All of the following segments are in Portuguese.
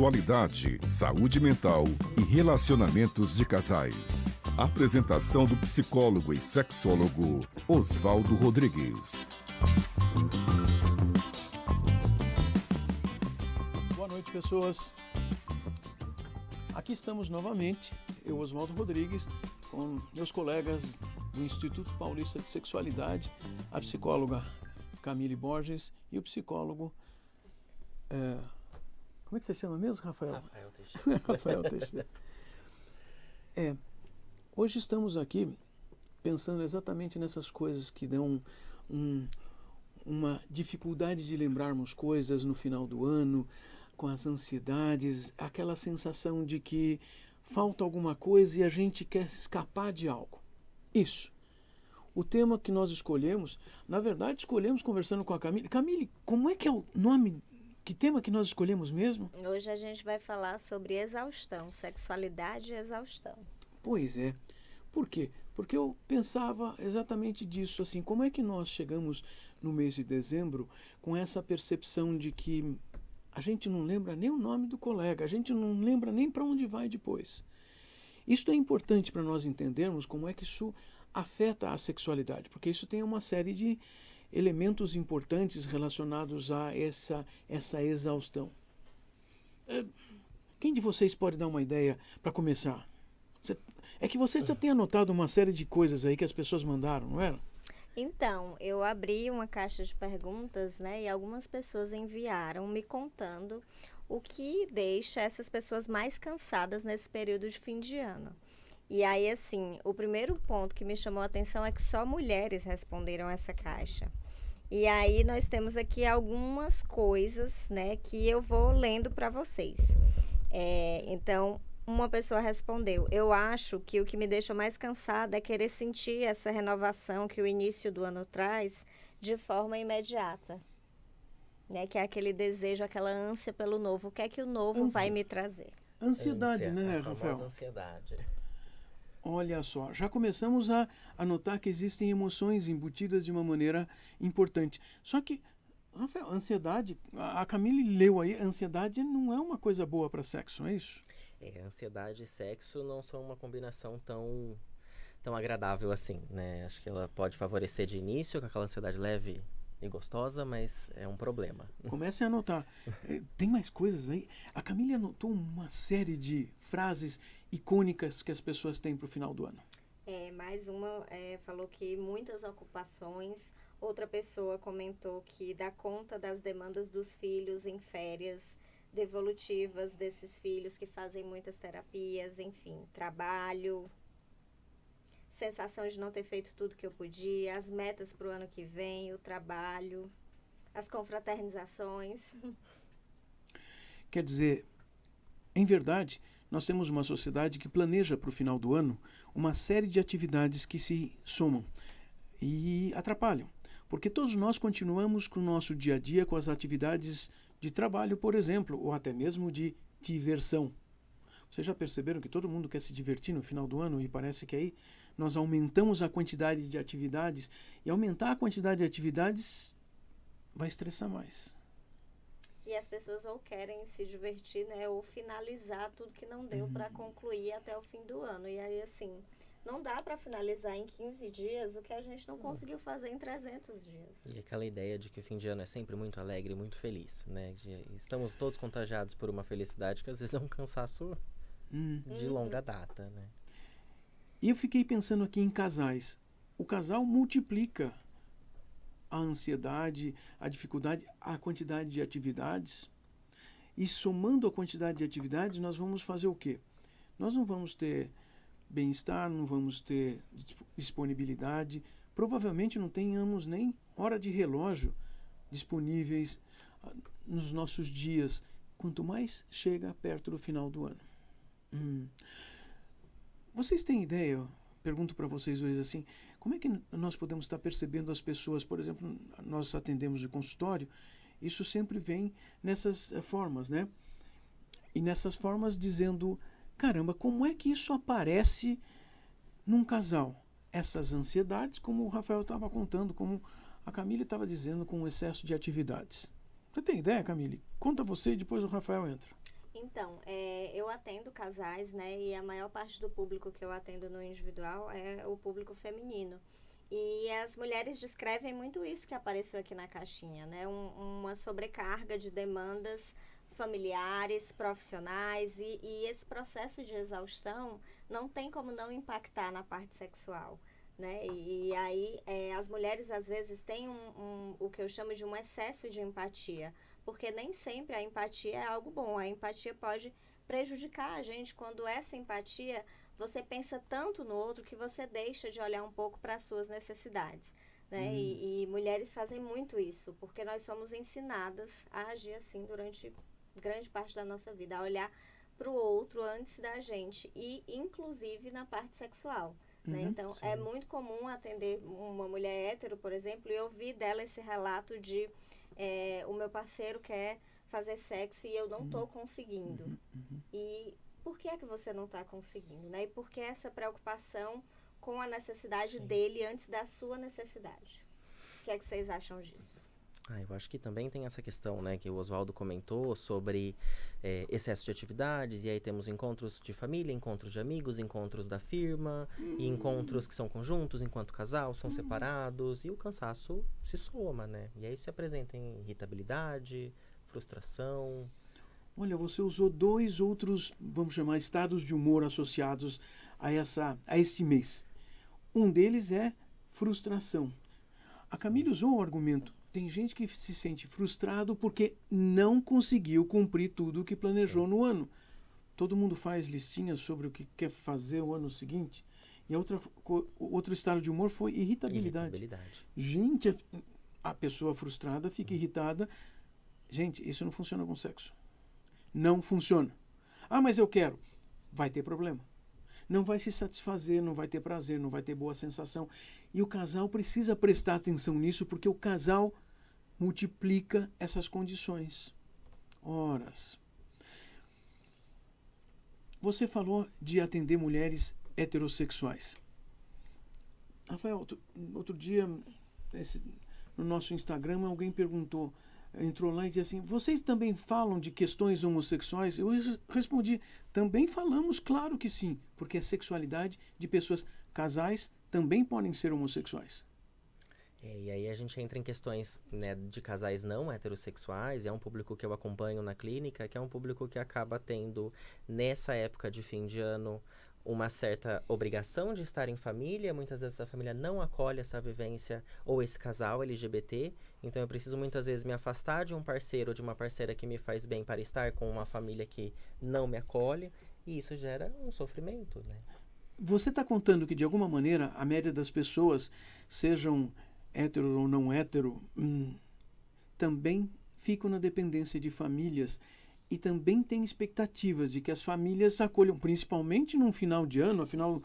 sexualidade, saúde mental e relacionamentos de casais. Apresentação do psicólogo e sexólogo Oswaldo Rodrigues. Boa noite, pessoas. Aqui estamos novamente, eu, Oswaldo Rodrigues, com meus colegas do Instituto Paulista de Sexualidade, a psicóloga Camille Borges e o psicólogo... como é que você chama mesmo, Rafael? Rafael Teixeira. Rafael Teixeira. Hoje estamos aqui pensando exatamente nessas coisas que dão uma dificuldade de lembrarmos coisas no final do ano, com as ansiedades, aquela sensação de que falta alguma coisa e a gente quer escapar de algo. Isso. O tema que nós escolhemos, na verdade escolhemos conversando com a Camille. Camille, como é que é o nome, que tema que nós escolhemos mesmo? Hoje a gente vai falar sobre exaustão, sexualidade e exaustão. Pois é. Por quê? Porque eu pensava exatamente disso, assim, como é que nós chegamos no mês de dezembro com essa percepção de que a gente não lembra nem o nome do colega, a gente não lembra nem para onde vai depois. Isso é importante para nós entendermos como é que isso afeta a sexualidade, porque isso tem uma série de elementos importantes relacionados a essa exaustão. Quem de vocês pode dar uma ideia para começar? É que você já tem anotado uma série de coisas aí que as pessoas mandaram, não é? Então, eu abri uma caixa de perguntas, né, e algumas pessoas enviaram me contando o que deixa essas pessoas mais cansadas nesse período de fim de ano. E aí, assim, o primeiro ponto que me chamou a atenção é que só mulheres responderam essa caixa. E aí nós temos aqui algumas coisas, né, que eu vou lendo para vocês. Então, uma pessoa respondeu: eu acho que o que me deixa mais cansada é querer sentir essa renovação que o início do ano traz de forma imediata. Né? Que é aquele desejo, aquela ânsia pelo novo. O que é que o novo vai me trazer? Ansiedade, né, Rafael? Ansiedade. Olha só, já começamos a notar que existem emoções embutidas de uma maneira importante. Só que, Rafael, ansiedade, a Camille leu aí, ansiedade não é uma coisa boa para sexo, não é isso? Ansiedade e sexo não são uma combinação tão agradável assim, né? Acho que ela pode favorecer de início, com aquela ansiedade leve e gostosa, mas é um problema. Comecem a anotar. Tem mais coisas aí? A Camille anotou uma série de frases icônicas que as pessoas têm para o final do ano. Mais uma falou que muitas ocupações. Outra pessoa comentou que dá conta das demandas dos filhos em férias, devolutivas desses filhos que fazem muitas terapias, enfim, trabalho, sensação de não ter feito tudo que eu podia, as metas para o ano que vem, o trabalho, as confraternizações. Quer dizer, em verdade, nós temos uma sociedade que planeja para o final do ano uma série de atividades que se somam e atrapalham. Porque todos nós continuamos com o nosso dia a dia, com as atividades de trabalho, por exemplo, ou até mesmo de diversão. Vocês já perceberam que todo mundo quer se divertir no final do ano e parece que aí nós aumentamos a quantidade de atividades e aumentar a quantidade de atividades vai estressar mais. E as pessoas ou querem se divertir, né, ou finalizar tudo que não deu para concluir até o fim do ano. E aí, assim, não dá para finalizar em 15 dias o que a gente não conseguiu fazer em 300 dias. E aquela ideia de que o fim de ano é sempre muito alegre e muito feliz, né? Estamos todos contagiados por uma felicidade que às vezes é um cansaço de longa data, né? E eu fiquei pensando aqui em casais. O casal multiplica a ansiedade, a dificuldade, a quantidade de atividades. E somando a quantidade de atividades, nós vamos fazer o quê? Nós não vamos ter bem-estar, não vamos ter disponibilidade. Provavelmente não tenhamos nem hora de relógio disponíveis nos nossos dias, quanto mais chega perto do final do ano. Vocês têm ideia, pergunto para vocês hoje assim, como é que nós podemos estar percebendo as pessoas? Por exemplo, nós atendemos de consultório, isso sempre vem nessas formas, né? E nessas formas dizendo, caramba, como é que isso aparece num casal? Essas ansiedades, como o Rafael estava contando, como a Camille estava dizendo, com o excesso de atividades. Você tem ideia, Camille? Conta você e depois o Rafael entra. Então, eu atendo casais, né? E a maior parte do público que eu atendo no individual é o público feminino. E as mulheres descrevem muito isso que apareceu aqui na caixinha, né? Uma sobrecarga de demandas familiares, profissionais, e esse processo de exaustão não tem como não impactar na parte sexual, né? E aí as mulheres às vezes têm o que eu chamo de um excesso de empatia, porque nem sempre a empatia é algo bom. A empatia pode prejudicar a gente quando essa empatia, você pensa tanto no outro que você deixa de olhar um pouco para as suas necessidades, né? E mulheres fazem muito isso, porque nós somos ensinadas a agir assim durante grande parte da nossa vida, a olhar para o outro antes da gente, e inclusive na parte sexual, né? Então, é muito comum atender uma mulher hétero, por exemplo, e ouvir dela esse relato de o meu parceiro quer fazer sexo e eu não estou conseguindo. E por que é que você não está conseguindo, né? E por que essa preocupação com a necessidade dele antes da sua necessidade? O que é que vocês acham disso? Eu acho que também tem essa questão, né, que o Oswaldo comentou sobre excesso de atividades, e aí temos encontros de família, encontros de amigos, encontros da firma, e encontros que são conjuntos enquanto casal, são separados, e o cansaço se soma, né? E aí se apresenta em irritabilidade, frustração. Olha, você usou 2 outros, vamos chamar, estados de humor associados a esse mês. Um deles é frustração. A Camille usou o argumento: tem gente que se sente frustrado porque não conseguiu cumprir tudo o que planejou no ano. Todo mundo faz listinhas sobre o que quer fazer o ano seguinte. E outro estado de humor foi irritabilidade. Gente, a pessoa frustrada fica irritada. Gente, isso não funciona com sexo. Não funciona. Ah, mas eu quero. Vai ter problema. Não vai se satisfazer, não vai ter prazer, não vai ter boa sensação. E o casal precisa prestar atenção nisso, porque o casal multiplica essas condições. Horas. Você falou de atender mulheres heterossexuais. Rafael, outro dia, no nosso Instagram, alguém entrou lá e disse assim: vocês também falam de questões homossexuais? Eu respondi: também falamos, claro que sim, porque a sexualidade de pessoas, casais, também podem ser homossexuais. E aí a gente entra em questões, né, de casais não heterossexuais. É um público que eu acompanho na clínica, que é um público que acaba tendo, nessa época de fim de ano, uma certa obrigação de estar em família. Muitas vezes a família não acolhe essa vivência ou esse casal LGBT. Então eu preciso muitas vezes me afastar de um parceiro ou de uma parceira que me faz bem para estar com uma família que não me acolhe. E isso gera um sofrimento, né? Você está contando que, de alguma maneira, a média das pessoas, sejam hétero ou não hétero, também ficam na dependência de famílias e também tem expectativas de que as famílias acolham, principalmente num final de ano. Afinal,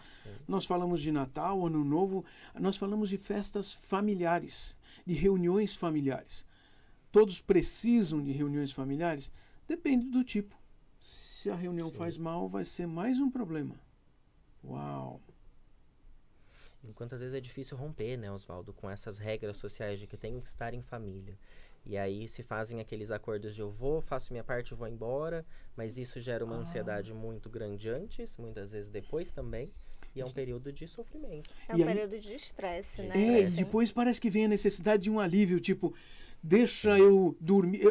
nós falamos de Natal, Ano Novo, nós falamos de festas familiares, de reuniões familiares. Todos precisam de reuniões familiares? Depende do tipo. Se a reunião faz mal, vai ser mais um problema. Uau! Quantas vezes é difícil romper, né, Oswaldo, com essas regras sociais de que tem que estar em família. E aí se fazem aqueles acordos de eu faço minha parte e vou embora, mas isso gera uma ansiedade muito grande antes, muitas vezes depois também, e é um período de sofrimento. É um período de estresse, né? E depois parece que vem a necessidade de um alívio, tipo, deixa eu dormir.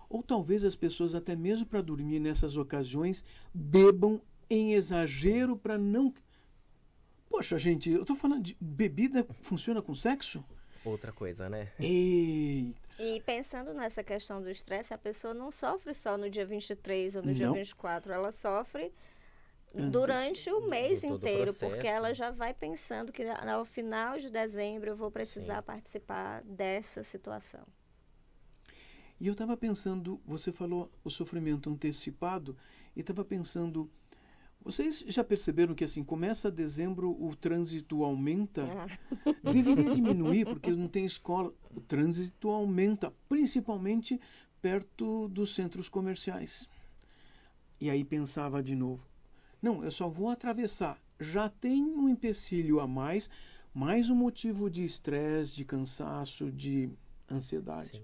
Ou talvez as pessoas, até mesmo para dormir nessas ocasiões, bebam em exagero para não... Poxa, gente, eu estou falando de bebida funciona com sexo? Outra coisa, né? E pensando nessa questão do estresse, a pessoa não sofre só no dia 23 ou no dia 24, ela sofre durante o mês inteiro, porque ela já vai pensando que ao final de dezembro eu vou precisar participar dessa situação. E eu estava pensando, você falou o sofrimento antecipado, e estava pensando... Vocês já perceberam que, assim, começa dezembro, o trânsito aumenta? Deveria diminuir, porque não tem escola. O trânsito aumenta, principalmente perto dos centros comerciais. E aí pensava de novo, não, eu só vou atravessar. Já tem um empecilho a mais um motivo de estresse, de cansaço, de ansiedade. Sim.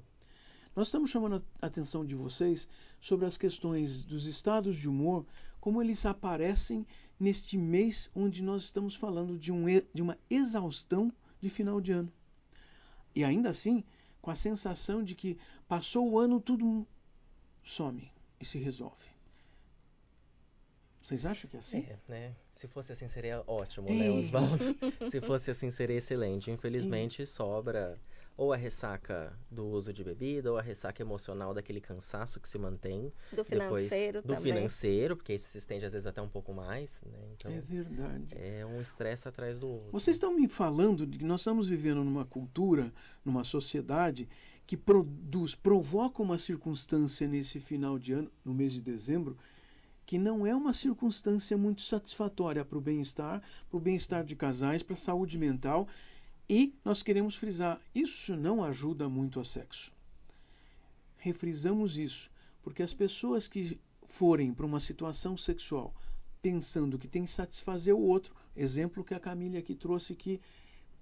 Nós estamos chamando a atenção de vocês sobre as questões dos estados de humor, como eles aparecem neste mês onde nós estamos falando de uma exaustão de final de ano. E ainda assim, com a sensação de que passou o ano, tudo some e se resolve. Vocês acham que é assim? Né? Se fosse assim, seria ótimo, né, Osvaldo? Se fosse assim, seria excelente. Infelizmente, sobra ou a ressaca do uso de bebida, ou a ressaca emocional daquele cansaço que se mantém. Do financeiro do também. financeiro, porque esse se estende às vezes até um pouco mais, né? Então, É verdade. é um estresse atrás do outro. Vocês estão me falando de que nós estamos vivendo numa cultura, numa sociedade que provoca uma circunstância nesse final de ano, no mês de dezembro, que não é uma circunstância muito satisfatória para o bem-estar de casais, para a saúde mental. E nós queremos frisar, isso não ajuda muito a sexo. Refrisamos isso, porque as pessoas que forem para uma situação sexual pensando que tem que satisfazer o outro, exemplo que a Camille aqui trouxe, que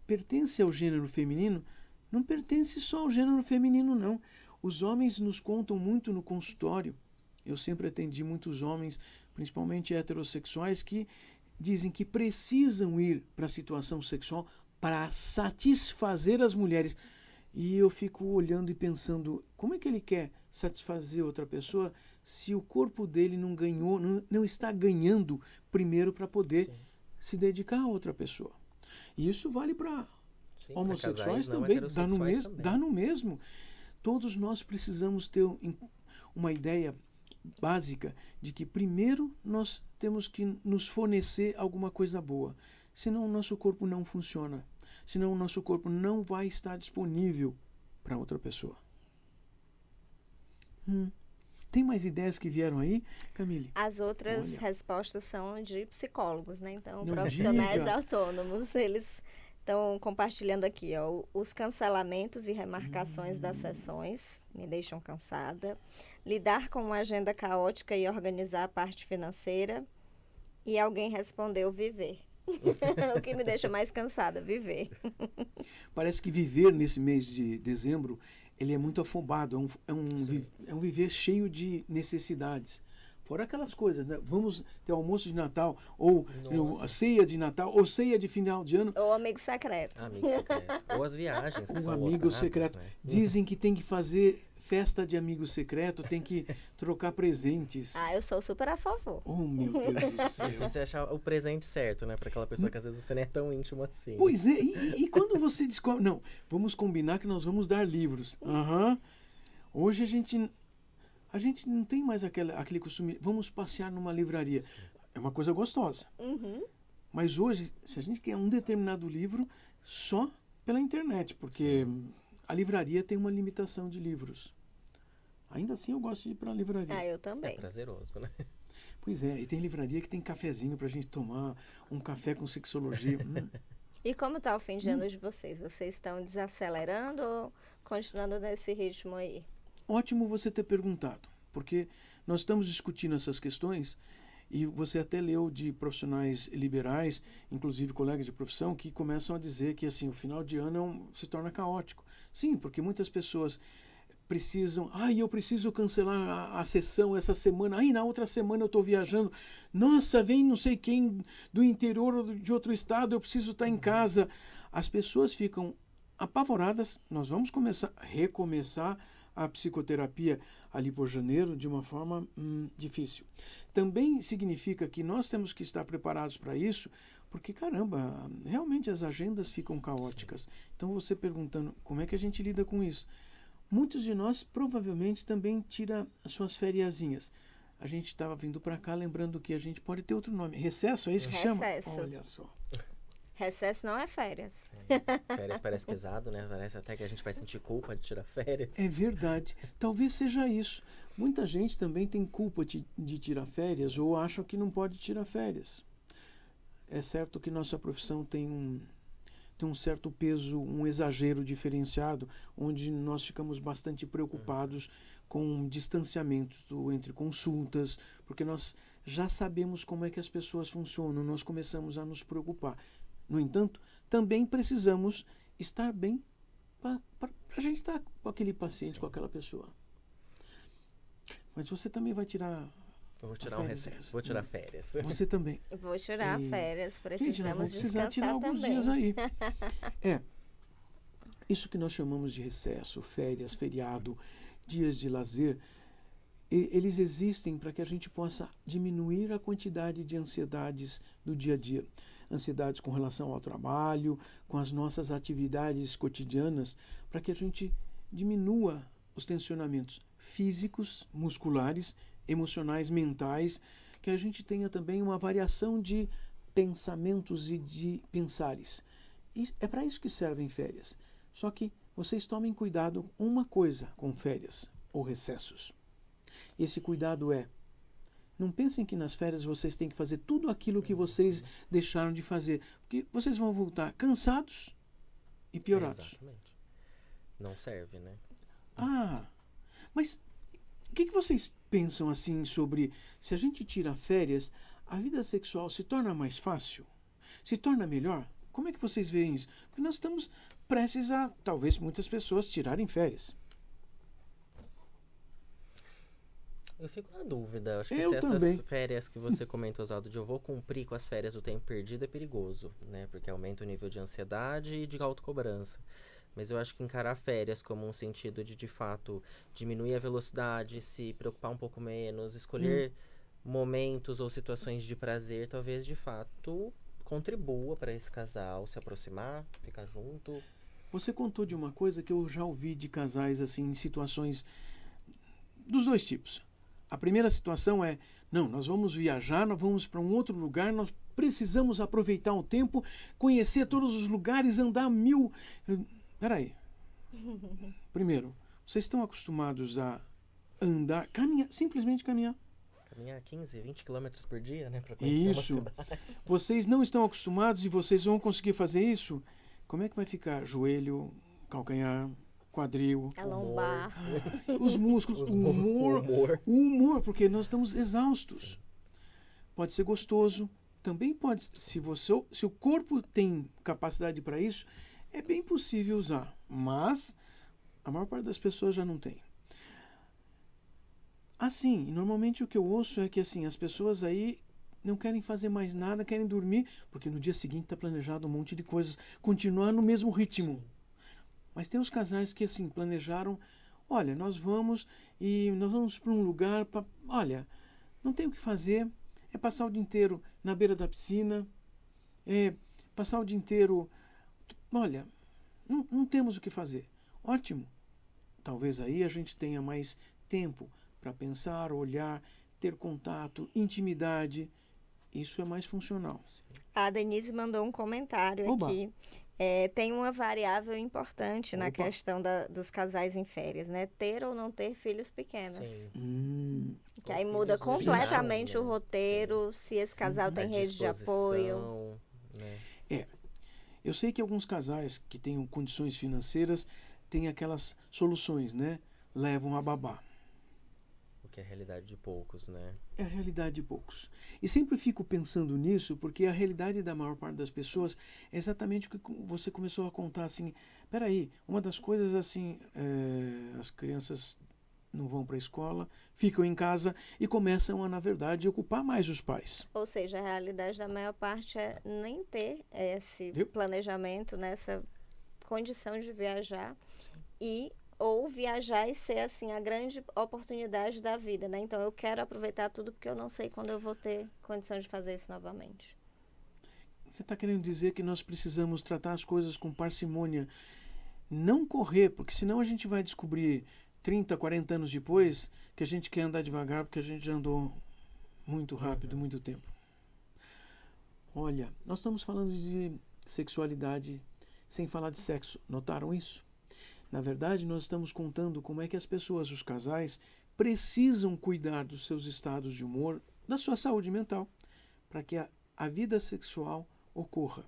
pertence ao gênero feminino, não pertence só ao gênero feminino, não. Os homens nos contam muito no consultório. Eu sempre atendi muitos homens, principalmente heterossexuais, que dizem que precisam ir para a situação sexual para satisfazer as mulheres. E eu fico olhando e pensando, como é que ele quer satisfazer outra pessoa se o corpo dele não ganhou, não está ganhando primeiro para poder se dedicar a outra pessoa. E isso vale para homossexuais também, dá no mesmo. Todos nós precisamos ter uma ideia básica de que primeiro nós temos que nos fornecer alguma coisa boa, senão o nosso corpo não funciona, senão o nosso corpo não vai estar disponível para outra pessoa. Tem mais ideias que vieram aí, Camille? As outras respostas são de psicólogos, né? Então, Não profissionais diga. autônomos, eles estão compartilhando aqui, ó, os cancelamentos e remarcações das sessões me deixam cansada. Lidar com uma agenda caótica e organizar a parte financeira. E alguém respondeu viver. O que me deixa mais cansada, viver. Parece que viver nesse mês de dezembro, ele é muito afobado, é um viver cheio de necessidades. Fora aquelas coisas, né? Vamos ter almoço de Natal, ou a ceia de Natal, ou ceia de final de ano. Ou amigo secreto. Amigo secreto. Ou as viagens que Um são amigo lotadas, secreto. né? Dizem que tem que fazer festa de amigo secreto, tem que trocar presentes. Ah, eu sou super a favor. Oh, meu Deus do É céu. difícil achar o presente certo, né? Para aquela pessoa que às vezes você não é tão íntimo assim. Pois é, e quando você descobre... Não, vamos combinar que nós vamos dar livros. Hoje a gente não tem mais aquele costume, vamos passear numa livraria. É uma coisa gostosa. Mas hoje, se a gente quer um determinado livro, só pela internet, porque a livraria tem uma limitação de livros. Ainda assim eu gosto de ir para a livraria. Ah, eu É também. prazeroso, né? Pois é, e tem livraria que tem cafezinho pra gente tomar, um café com sexologia. E como está o fim de ano de vocês? Vocês estão desacelerando ou continuando nesse ritmo aí? Ótimo você ter perguntado, porque nós estamos discutindo essas questões e você até leu de profissionais liberais, inclusive colegas de profissão, que começam a dizer que assim, o final de ano se torna caótico. Sim, porque muitas pessoas precisam, eu preciso cancelar a sessão essa semana, na outra semana eu estou viajando, nossa, vem não sei quem do interior ou de outro estado, eu preciso estar em casa. As pessoas ficam apavoradas. Nós vamos recomeçar a psicoterapia ali por janeiro de uma forma difícil. Também significa que nós temos que estar preparados para isso, porque, caramba, realmente as agendas ficam caóticas. Então, você perguntando como é que a gente lida com isso? Muitos de nós provavelmente também tira as suas fériasinhas. A gente estava vindo para cá lembrando que a gente pode ter outro nome. Recesso, é isso que chama? Recesso. Olha só. Recesso não é férias. Férias parece pesado, né? Parece até que a gente vai sentir culpa de tirar férias. É verdade. Talvez seja isso. Muita gente também tem culpa de tirar férias ou acha que não pode tirar férias. É certo que nossa profissão tem um certo peso, um exagero diferenciado, onde nós ficamos bastante preocupados com distanciamentos entre consultas, porque nós já sabemos como é que as pessoas funcionam, nós começamos a nos preocupar. No entanto, também precisamos estar bem para a gente estar com aquele paciente, com aquela pessoa. Mas você também vai tirar... Eu vou tirar férias. Vou tirar férias. Você também. Vou tirar férias, Gente, nós precisamos vamos precisar descansar tirar alguns também. dias aí. Isso que nós chamamos de recesso, férias, feriado, dias de lazer, eles existem para que a gente possa diminuir a quantidade de ansiedades do dia a dia. Ansiedades com relação ao trabalho, com as nossas atividades cotidianas, para que a gente diminua os tensionamentos físicos, musculares, emocionais, mentais, que a gente tenha também uma variação de pensamentos e de pensares. E é para isso que servem férias. Só que vocês tomem cuidado uma coisa com férias ou recessos. Esse cuidado é, não pensem que nas férias vocês têm que fazer tudo aquilo que vocês deixaram de fazer, porque vocês vão voltar cansados e piorados. Exatamente. Não serve, né? Mas o que vocês pensam assim sobre se a gente tira férias, a vida sexual se torna mais fácil? Se torna melhor? Como é que vocês veem isso? Porque nós estamos prestes a, talvez, muitas pessoas tirarem férias. Eu fico na dúvida. Acho que Eu se essas também. férias que você comentou, Oswaldo, de eu vou cumprir com as férias o tempo perdido é perigoso, né? Porque aumenta o nível de ansiedade e de autocobrança. Mas eu acho que encarar férias como um sentido de fato, diminuir a velocidade, se preocupar um pouco menos, escolher momentos ou situações de prazer, talvez, de fato, contribua para esse casal se aproximar, ficar junto. Você contou de uma coisa que eu já ouvi de casais assim em situações dos dois tipos. A primeira situação é, não, nós vamos viajar, nós vamos para um outro lugar, nós precisamos aproveitar o tempo, conhecer todos os lugares, andar 1000... Peraí. Primeiro, vocês estão acostumados a andar, caminhar, simplesmente caminhar? Caminhar 15, 20 quilômetros por dia, né? Para conhecer Isso. uma cidade. Vocês não estão acostumados e vocês vão conseguir fazer isso? Como é que vai ficar? Joelho, calcanhar, quadril, A lombar. os músculos, o humor, porque nós estamos exaustos. Sim. Pode ser gostoso, também pode, se o corpo tem capacidade para isso, é bem possível usar, mas a maior parte das pessoas já não tem. Assim, normalmente o que eu ouço é que assim, as pessoas aí não querem fazer mais nada, querem dormir, porque no dia seguinte está planejado um monte de coisas, continuar no mesmo ritmo. Sim. Mas tem os casais que assim planejaram, olha, nós vamos para um lugar, olha, não tem o que fazer, é passar o dia inteiro na beira da piscina, é passar o dia inteiro, olha, não temos o que fazer. Ótimo, talvez aí a gente tenha mais tempo para pensar, olhar, ter contato, intimidade, isso é mais funcional. A Denise mandou um comentário Oba. aqui. Tem uma variável importante na Opa. questão dos casais em férias, né? Ter ou não ter filhos pequenos. Sim. Que Ou aí muda filhos no completamente geral, o né? roteiro, se esse casal A tem rede de apoio. disposição, né? Eu sei que alguns casais que tenham condições financeiras têm aquelas soluções, né? Levam a babá. O que é a realidade de poucos, né? É a realidade de poucos. E sempre fico pensando nisso, porque a realidade da maior parte das pessoas é exatamente o que você começou a contar, assim, peraí, uma das coisas, assim, as crianças não vão para a escola, ficam em casa e começam a, na verdade, ocupar mais os pais. Ou seja, a realidade da maior parte é nem ter esse Viu? planejamento, nessa condição de viajar ou viajar e ser assim a grande oportunidade da vida, né? Então eu quero aproveitar tudo porque eu não sei quando eu vou ter condição de fazer isso novamente. Você está querendo dizer que nós precisamos tratar as coisas com parcimônia, não correr, porque senão a gente vai descobrir 30, 40 anos depois que a gente quer andar devagar porque a gente já andou muito rápido, muito tempo. Olha, nós estamos falando de sexualidade sem falar de sexo. Notaram isso? Na verdade, nós estamos contando como é que as pessoas, os casais, precisam cuidar dos seus estados de humor, da sua saúde mental, para que a vida sexual ocorra.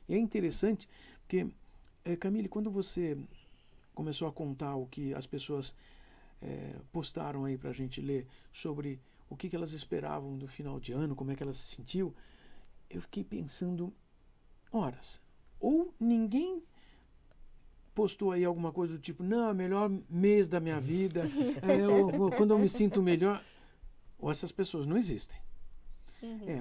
E é interessante, porque, Camille, quando você começou a contar o que as pessoas postaram aí para a gente ler sobre o que elas esperavam do final de ano, como é que elas se sentiu, eu fiquei pensando, horas, ou ninguém postou aí alguma coisa do tipo, não, é o melhor mês da minha vida, quando eu me sinto melhor. Ou essas pessoas não existem.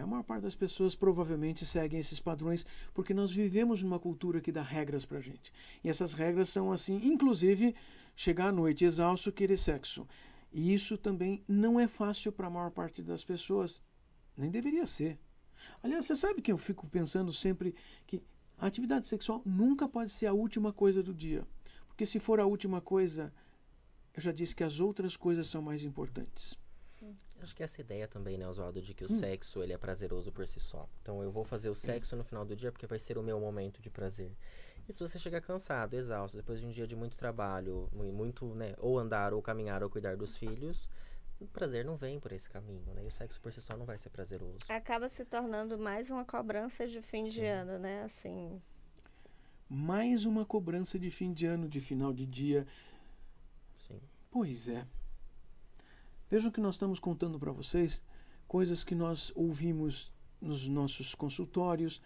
A maior parte das pessoas provavelmente seguem esses padrões porque nós vivemos numa cultura que dá regras pra gente. E essas regras são assim, inclusive, chegar à noite exausto, querer sexo. E isso também não é fácil para a maior parte das pessoas. Nem deveria ser. Aliás, você sabe que eu fico pensando sempre que a atividade sexual nunca pode ser a última coisa do dia. Porque se for a última coisa, eu já disse que as outras coisas são mais importantes. Acho que essa ideia também, né, Oswaldo, de que o sexo ele é prazeroso por si só. Então eu vou fazer o sexo no final do dia porque vai ser o meu momento de prazer. E se você chegar cansado, exausto, depois de um dia de muito trabalho, muito, né, ou andar, ou caminhar, ou cuidar dos filhos, o prazer não vem por esse caminho, né? E o sexo por si só não vai ser prazeroso. Acaba se tornando mais uma cobrança de fim de ano, né? Assim. Mais uma cobrança de fim de ano, de final de dia. Sim. Pois é. Vejam que nós estamos contando para vocês coisas que nós ouvimos nos nossos consultórios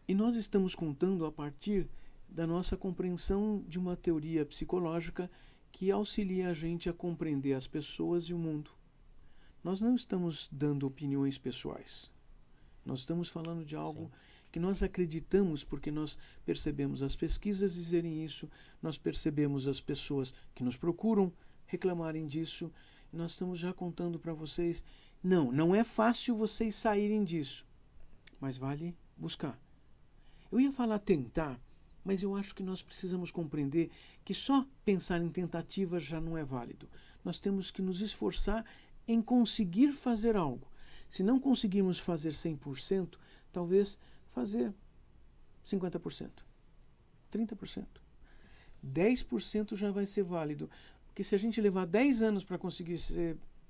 e nós estamos contando a partir da nossa compreensão de uma teoria psicológica que auxilia a gente a compreender as pessoas e o mundo. Nós não estamos dando opiniões pessoais. Nós estamos falando de algo que nós acreditamos porque nós percebemos as pesquisas dizerem isso, nós percebemos as pessoas que nos procuram reclamarem disso. Nós estamos já contando para vocês, não é fácil vocês saírem disso, mas vale buscar. Eu ia falar tentar, mas eu acho que nós precisamos compreender que só pensar em tentativa já não é válido. Nós temos que nos esforçar em conseguir fazer algo. Se não conseguirmos fazer 100%, talvez fazer 50%, 30%. 10% já vai ser válido. Porque se a gente levar 10 anos para conseguir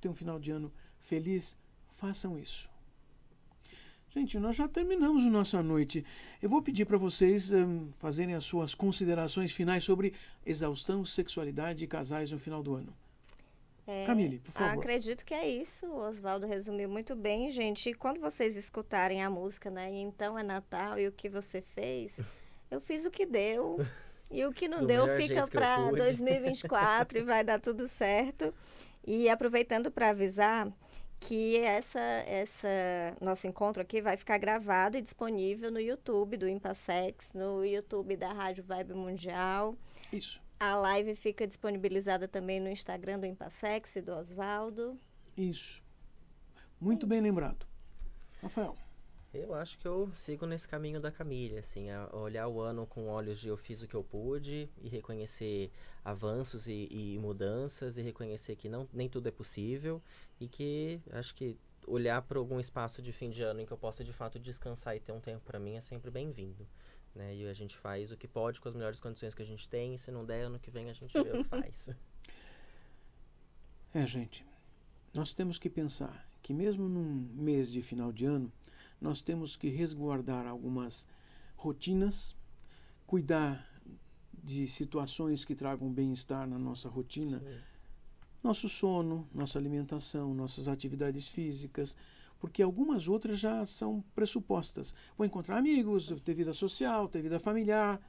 ter um final de ano feliz, façam isso. Gente, nós já terminamos a nossa noite. Eu vou pedir para vocês fazerem as suas considerações finais sobre exaustão, sexualidade e casais no final do ano. Camille, por favor. Acredito que é isso. O Oswaldo resumiu muito bem, gente. E quando vocês escutarem a música, né? Então é Natal e o que você fez? Eu fiz o que deu. E o que não deu fica para 2024 e vai dar tudo certo. E aproveitando para avisar que essa nosso encontro aqui vai ficar gravado e disponível no YouTube do Impassex, no YouTube da Rádio Vibe Mundial. Isso. A live fica disponibilizada também no Instagram do Impassex e do Oswaldo. Isso. Muito bem lembrado. Rafael. Eu acho que eu sigo nesse caminho da Camille, assim, a olhar o ano com olhos de eu fiz o que eu pude e reconhecer avanços e mudanças e reconhecer que nem tudo é possível e que acho que olhar para algum espaço de fim de ano em que eu possa de fato descansar e ter um tempo para mim é sempre bem-vindo, né? E a gente faz o que pode com as melhores condições que a gente tem e se não der, ano que vem a gente vê o que faz. Gente, nós temos que pensar que mesmo num mês de final de ano, nós temos que resguardar algumas rotinas, cuidar de situações que tragam bem-estar na nossa rotina, nosso sono, nossa alimentação, nossas atividades físicas, porque algumas outras já são pressupostas. Vou encontrar amigos, ter vida social, ter vida familiar.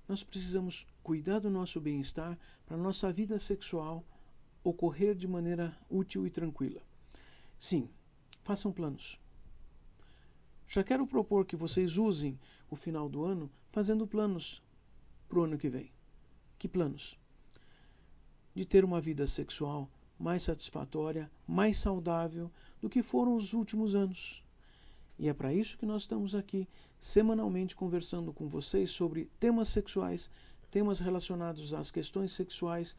Nós precisamos cuidar do nosso bem-estar para a nossa vida sexual ocorrer de maneira útil e tranquila. Sim, façam planos. Já quero propor que vocês usem o final do ano fazendo planos para o ano que vem. Que planos? De ter uma vida sexual mais satisfatória, mais saudável do que foram os últimos anos. E é para isso que nós estamos aqui semanalmente conversando com vocês sobre temas sexuais, temas relacionados às questões sexuais,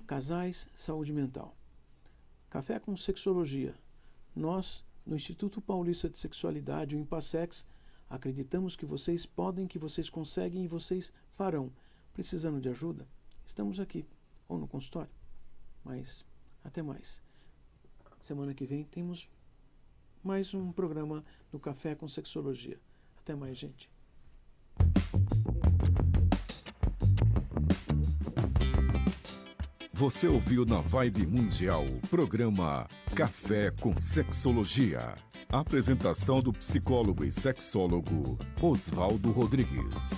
casais, saúde mental. Café com Sexologia. Nós, no Instituto Paulista de Sexualidade, o Impassex, acreditamos que vocês podem, que vocês conseguem e vocês farão. Precisando de ajuda? Estamos aqui, ou no consultório. Mas, até mais. Semana que vem temos mais um programa do Café com Sexologia. Até mais, gente. Você ouviu na Vibe Mundial o programa Café com Sexologia. Apresentação do psicólogo e sexólogo Oswaldo Rodrigues.